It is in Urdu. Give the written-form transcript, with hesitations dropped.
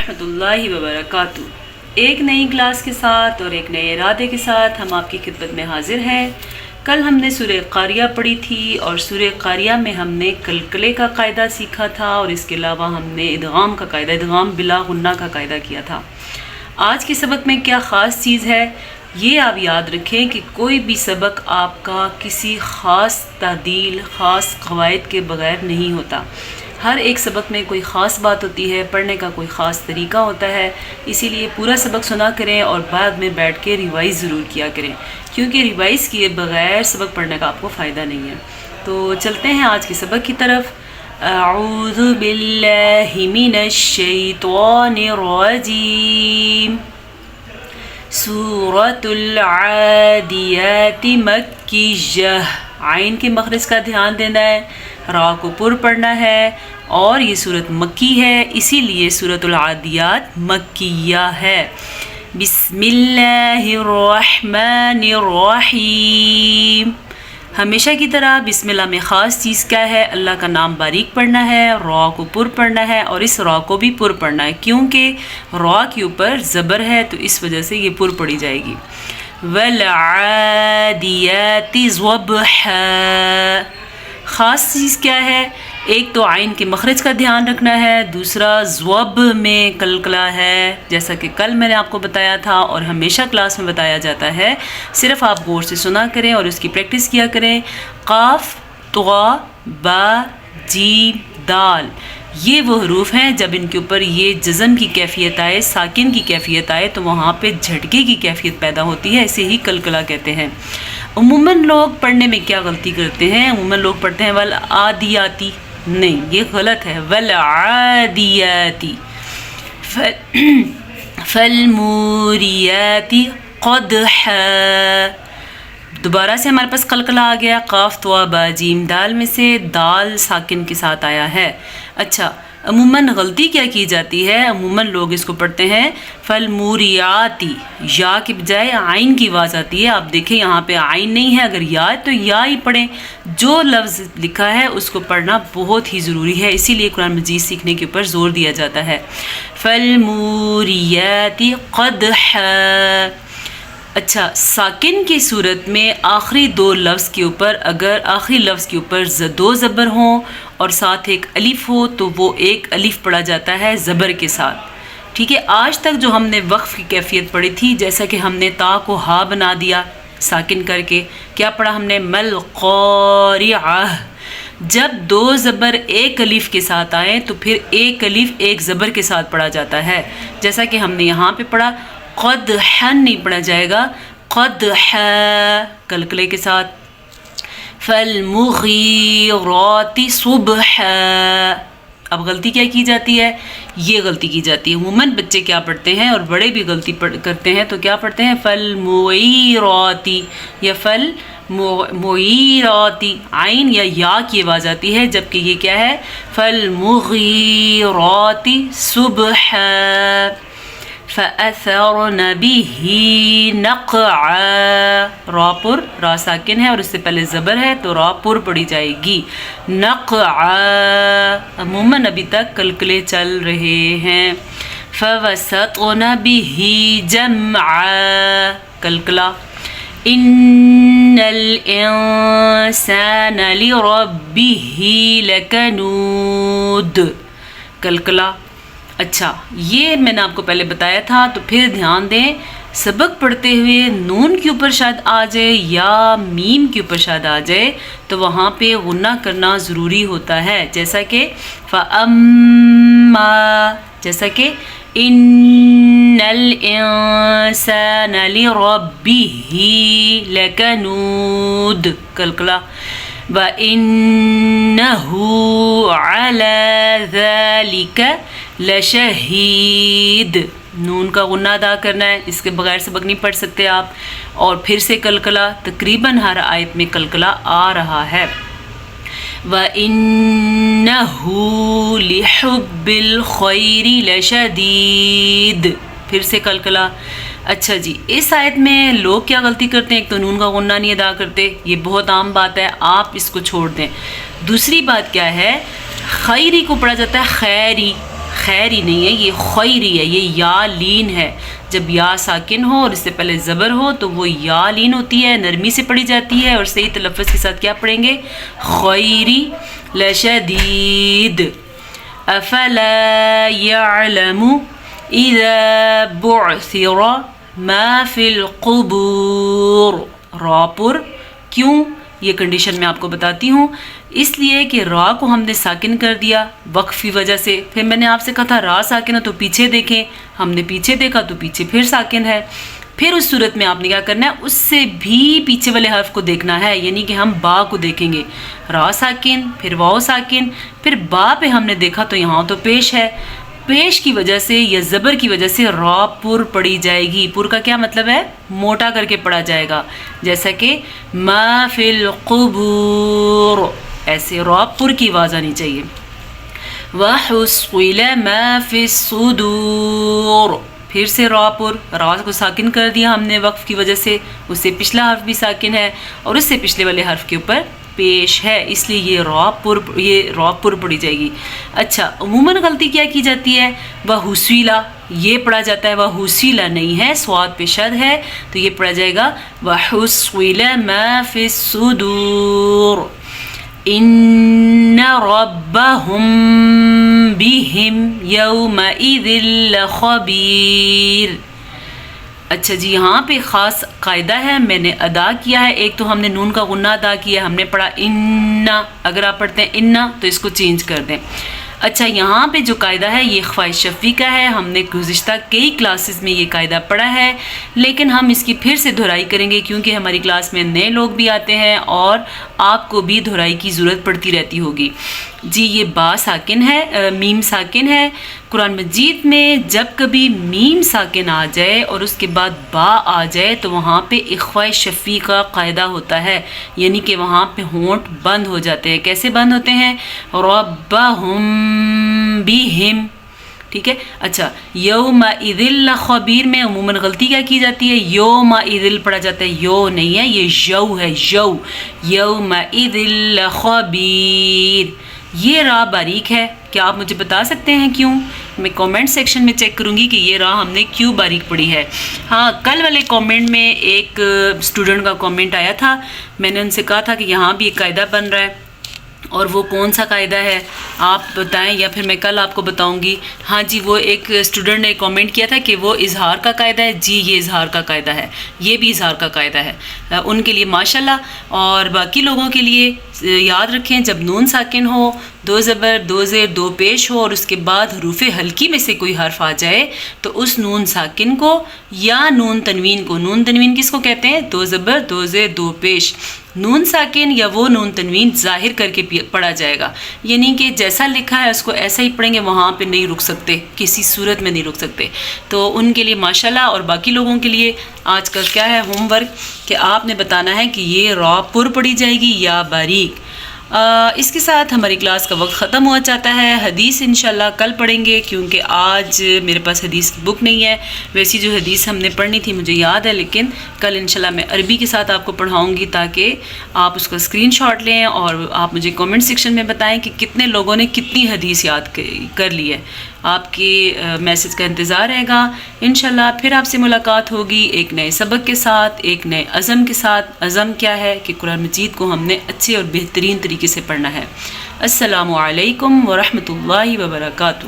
رحمۃ اللہ وبرکاتہ۔ ایک نئی کلاس کے ساتھ اور ایک نئے ارادے کے ساتھ ہم آپ کی خدمت میں حاضر ہیں۔ کل ہم نے سورہ قاریہ پڑھی تھی اور سورہ قاریہ میں ہم نے قلقلے کا قاعدہ سیکھا تھا اور اس کے علاوہ ہم نے ادغام کا قاعدہ، ادغام بلا غنہ کا قاعدہ کیا تھا۔ آج کے سبق میں کیا خاص چیز ہے یہ آپ یاد رکھیں کہ کوئی بھی سبق آپ کا کسی خاص تعدیل، خاص قواعد کے بغیر نہیں ہوتا۔ ہر ایک سبق میں کوئی خاص بات ہوتی ہے، پڑھنے کا کوئی خاص طریقہ ہوتا ہے، اسی لیے پورا سبق سنا کریں اور بعد میں بیٹھ کے ریوائز ضرور کیا کریں، کیونکہ ریوائز کیے بغیر سبق پڑھنے کا آپ کو فائدہ نہیں ہے۔ تو چلتے ہیں آج کے سبق کی طرف۔ اعوذ باللہ من الشیطان الرجیم۔ سورۃ العادیات مکیہ۔ عین کے مخرج کا دھیان دینا ہے، را کو پر پڑھنا ہے، اور یہ سورت مکی ہے، اسی لیے سورۃ العادیات مکیہ ہے۔ بسم اللہ الرحمن الرحیم۔ ہمیشہ کی طرح بسم اللہ میں خاص چیز کیا ہے؟ اللہ کا نام باریک پڑھنا ہے، را کو پر پڑھنا ہے، اور اس را کو بھی پر پڑھنا ہے کیونکہ را کے اوپر زبر ہے تو اس وجہ سے یہ پر پڑھی جائے گی۔ والعادیات ضبحا۔ خاص چیز کیا ہے؟ ایک تو عین کے مخرج کا دھیان رکھنا ہے، دوسرا ضب میں قلقلہ ہے، جیسا کہ کل میں نے آپ کو بتایا تھا اور ہمیشہ کلاس میں بتایا جاتا ہے۔ صرف آپ غور سے سنا کریں اور اس کی پریکٹس کیا کریں۔ قاف، طا، با، جیم، دال، یہ وہ حروف ہیں جب ان کے اوپر یہ جزم کی کیفیت آئے، ساکن کی کیفیت آئے تو وہاں پہ جھٹکے کی کیفیت پیدا ہوتی ہے، اسے ہی قلقلہ کہتے ہیں۔ عموماً لوگ پڑھنے میں کیا غلطی کرتے ہیں؟ عموماً لوگ پڑھتے ہیں والعادیاتی، نہیں، یہ غلط ہے۔ والعادیاتی، فالموریاتی قدحا۔ دوبارہ سے ہمارے پاس قلقلہ آ گیا، قاف، طا، با، جیم، دال میں سے دال ساکن کے ساتھ آیا ہے۔ اچھا، عموماً غلطی کیا کی جاتی ہے؟ عموماً لوگ اس کو پڑھتے ہیں فالموریاتی، یا کے بجائے عین کی آواز آتی ہے۔ آپ دیکھیں یہاں پہ عین نہیں ہے، اگر یا ہے تو یا ہی پڑھیں۔ جو لفظ لکھا ہے اس کو پڑھنا بہت ہی ضروری ہے، اسی لیے قرآن مجید سیکھنے کے اوپر زور دیا جاتا ہے۔ فالموریاتی قدحا۔ اچھا، ساکن کی صورت میں آخری دو لفظ کے اوپر، اگر آخری لفظ کے اوپر دو زبر ہوں اور ساتھ ایک الف ہو تو وہ ایک الف پڑھا جاتا ہے زبر کے ساتھ، ٹھیک ہے۔ آج تک جو ہم نے وقف کی کیفیت پڑھی تھی، جیسا کہ ہم نے تا کو ہا بنا دیا ساکن کر کے، کیا پڑھا ہم نے؟ مل قارعہ۔ جب دو زبر ایک الف کے ساتھ آئیں تو پھر ایک الف ایک زبر کے ساتھ پڑھا جاتا ہے، جیسا کہ ہم نے یہاں پہ پڑھا۔ قدحا نہیں پڑھا جائے گا، قدحا قلقلے کے ساتھ۔ فالمغیرات صبحا۔ اب غلطی کیا کی جاتی ہے؟ یہ غلطی کی جاتی ہے، عموماً بچے کیا پڑھتے ہیں اور بڑے بھی غلطی کرتے ہیں، تو کیا پڑھتے ہیں؟ فالمغیرات یا فالمغیرات، عین یا یا کی آواز آتی ہے، جبکہ یہ کیا ہے؟ فالمغیرات صبحا۔ فَأَثَرْنَ بِهِ نَقْعًا۔ را پر، را ساکن ہے اور اس سے پہلے زبر ہے تو را پر پڑھی جائے گی۔ نَقْعًا، عموماً ابھی تک قلقلے چل رہے ہیں۔ فَوَسَطْنَ بِهِ جَمْعًا، قلقلہ۔ إِنَّ الْإِنسَانَ لِرَبِّهِ لَكَنُودٌ، قلقلہ۔ اچھا، یہ میں نے آپ کو پہلے بتایا تھا، تو پھر دھیان دیں، سبق پڑھتے ہوئے نون کے اوپر شاید آ جائے یا میم کے اوپر شاید آ جائے تو وہاں پہ غنہ کرنا ضروری ہوتا ہے، جیسا کہ فَأَمَّا، جیسا کہ إِنَّ الْإِنسَانَ لِرَبِّهِ لَكَنُودٌ، قلقلہ۔ وَإِنَّهُ عَلَى ذَلِكَ لَشَهِيدٌ، نون کا غنہ ادا کرنا ہے، اس کے بغیر سبق نہیں پڑھ سکتے آپ۔ اور پھر سے قلقلہ، تقریباً ہر آیت میں قلقلہ آ رہا ہے۔ وَإِنَّهُ لِحُبِّ الْخَيْرِ لَشَدِيدٌ، پھر سے قلقلہ۔ اچھا جی، اس آیت میں لوگ کیا غلطی کرتے ہیں؟ ایک تو نون کا غنہ نہیں ادا کرتے، یہ بہت عام بات ہے، آپ اس کو چھوڑ دیں۔ دوسری بات کیا ہے؟ خیری کو پڑھا جاتا ہے خیری، خیری نہیں ہے، یہ خیری ہے، یہ یا لین ہے۔ جب یا ساکن ہو اور اس سے پہلے زبر ہو تو وہ یا لین ہوتی ہے، نرمی سے پڑھی جاتی ہے، اور صحیح تلفظ کے ساتھ کیا پڑھیں گے؟ خیری لشدید۔ افلا يعلم اذا بعثر ما فی القبور۔ را پر کیوں؟ یہ کنڈیشن میں آپ کو بتاتی ہوں، اس لیے کہ را کو ہم نے ساکن کر دیا وقف کی وجہ سے۔ پھر میں نے آپ سے کہا تھا را ساکن ہے تو پیچھے دیکھیں، ہم نے پیچھے دیکھا تو پیچھے پھر ساکن ہے۔ پھر اس صورت میں آپ نے کیا کرنا ہے؟ اس سے بھی پیچھے والے حرف کو دیکھنا ہے، یعنی کہ ہم با کو دیکھیں گے، را ساکن، پھر واو ساکن، پھر با پہ ہم نے دیکھا تو یہاں تو پیش ہے، پیش کی وجہ سے یا زبر کی وجہ سے را پر پڑھی جائے گی۔ پر کا کیا مطلب ہے؟ موٹا کر کے پڑھا جائے گا، جیسا کہ ما فی القبور، ایسے را پر کی آواز آنی چاہیے۔ وَحُصِّلَ مَا فِي الصُّدُورِ، پھر سے را پر، را کو ساکن کر دیا ہم نے وقف کی وجہ سے، اس سے پچھلا حرف بھی ساکن ہے اور اس سے پچھلے والے حرف کے اوپر پیش ہے، اس لیے یہ را پر پڑھی جائے گی۔ اچھا، عموماً غلطی کیا کی جاتی ہے؟ وَحُصِّلَ، یہ پڑھا جاتا ہے، وَحُصِّلَ نہیں ہے، سواد پہ شد ہے تو یہ پڑھا جائے گا وَحُصِّلَ مَا فِي الصُّدُورِ إِنَّ رَبَّهُمْ بِهِمْ يَوْمَئِذٍ لَخَبِيرٌ۔ اچھا جی، یہاں پہ خاص قاعدہ ہے، میں نے ادا کیا ہے۔ ایک تو ہم نے نون کا غنہ ادا کیا، ہم نے پڑھا انا، اگر آپ پڑھتے ہیں انا تو اس کو چینج کر دیں۔ اچھا، یہاں پہ جو قاعدہ ہے یہ اخفاء شفوی کا ہے، ہم نے گزشتہ کئی کلاسز میں یہ قاعدہ پڑھا ہے، لیکن ہم اس کی پھر سے دہرائی کریں گے کیونکہ ہماری کلاس میں نئے لوگ بھی آتے ہیں اور آپ کو بھی دہرائی کی ضرورت پڑتی رہتی ہوگی۔ جی، یہ با ساکن ہے، میم ساکن ہے۔ قرآن مجید میں جب کبھی میم ساکن آ جائے اور اس کے بعد با آ جائے تو وہاں پہ اخفاء شفوی کا قاعدہ ہوتا ہے، یعنی کہ وہاں پہ ہونٹ بند ہو جاتے ہیں۔ کیسے بند ہوتے ہیں؟ ربہم بہم، ٹھیک ہے۔ اچھا، یومئذ لخبیر میں عموماً غلطی کیا کی جاتی ہے؟ یومئذ پڑھا جاتا ہے، یو نہیں ہے، یہ یو ہے، یو، یومئذ لخبیر۔ یہ را باریک ہے، کیا آپ مجھے بتا سکتے ہیں کیوں؟ میں کامنٹ سیکشن میں چیک کروں گی کہ یہ را ہم نے کیوں باریک پڑھی ہے۔ ہاں، کل والے کامنٹ میں ایک اسٹوڈنٹ کا کامنٹ آیا تھا، میں نے ان سے کہا تھا کہ یہاں بھی ایک قاعدہ بن رہا ہے، اور وہ کون سا قاعدہ ہے آپ بتائیں یا پھر میں کل آپ کو بتاؤں گی۔ ہاں جی، وہ ایک اسٹوڈنٹ نے کامنٹ کیا تھا کہ وہ اظہار کا قاعدہ ہے۔ جی، یہ اظہار کا قاعدہ ہے، یہ بھی اظہار کا قاعدہ ہے، ان کے لیے ماشاءاللہ۔ اور باقی لوگوں کے لیے یاد رکھیں، جب نون ساکن ہو، دو زبر، دو زیر، دو پیش ہو اور اس کے بعد حروف ہلکی میں سے کوئی حرف آ جائے تو اس نون ساکن کو یا نون تنوین کو، نون تنوین کس کو کہتے ہیں؟ دو زبر، دو زیر، دو پیش، نون ساکن یا وہ نون تنوین ظاہر کر کے پڑھا جائے گا، یعنی کہ جیسا لکھا ہے اس کو ایسا ہی پڑھیں گے، وہاں پہ نہیں رک سکتے، کسی صورت میں نہیں رک سکتے۔ تو ان کے لیے ماشاءاللہ، اور باقی لوگوں کے لیے آج کل کیا ہے ہوم ورک کہ آپ نے بتانا ہے کہ یہ را پر پڑھی جائے گی یا باریک۔ اس کے ساتھ ہماری کلاس کا وقت ختم ہوا چاہتا ہے۔ حدیث انشاءاللہ کل پڑھیں گے کیونکہ آج میرے پاس حدیث کی بک نہیں ہے، ویسی جو حدیث ہم نے پڑھنی تھی مجھے یاد ہے، لیکن کل انشاءاللہ میں عربی کے ساتھ آپ کو پڑھاؤں گی تاکہ آپ اس کا اسکرین شاٹ لیں اور آپ مجھے کامنٹ سیکشن میں بتائیں کہ کتنے لوگوں نے کتنی حدیث یاد کر لی ہے۔ آپ کے میسج کا انتظار رہے گا انشاءاللہ۔ پھر آپ سے ملاقات ہوگی ایک نئے سبق کے ساتھ، ایک نئے عزم کے ساتھ۔ عزم کیا ہے کہ قرآن مجید کو ہم نے اچھے اور بہترین طریقے سے پڑھنا ہے۔ السلام علیکم ورحمۃ اللہ وبرکاتہ۔